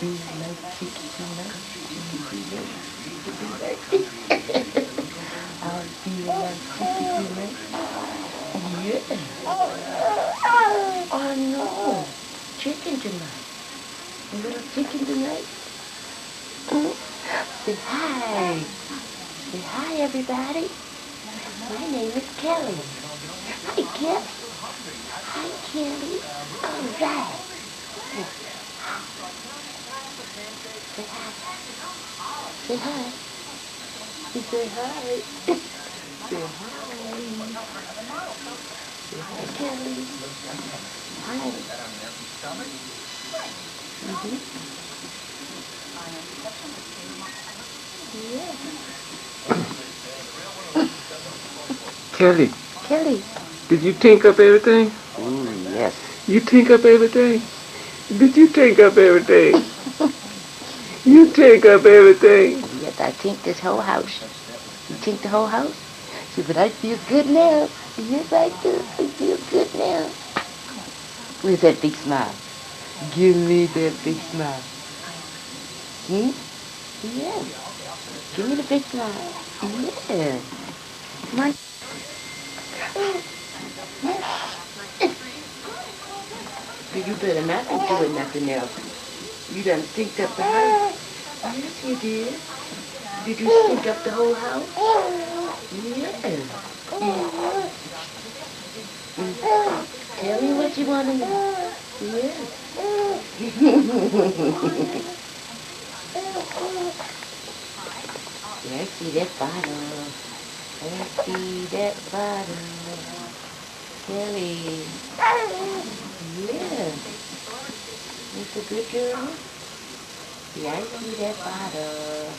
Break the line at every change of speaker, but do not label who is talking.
you like chicken tonight? I'll do you like chicken tonight? Yeah. Oh no. Chicken tonight. A little chicken tonight? Say hi. Say hi, everybody. My name is Kelly. Hi, Kelly. Hi, Kelly. All right. Say hi. Say hi. You say hi. Say hi. Say hi, Kelly. Hi.
Kelly,
Kelly.
did you think up everything?
Ooh, yes.
You think up everything? Did you think up everything? You think up everything.
Yes, I think this whole house. You think the whole house? See, but I feel good now. Yes, I do. I feel good now. Where's that big smile? Give me that big smile. Hmm? Yeah. Give me the big smile. Yeah. Come on. You better not be doing nothing else. You done stinked up the house. Yes, you did. Did you stink up the whole house? Yeah. Tell me what you want to know. Yes. Yeah, I see that bottle. I see that bottle. Kelly. Yeah. It's a good girl. Yeah, I see that bottle.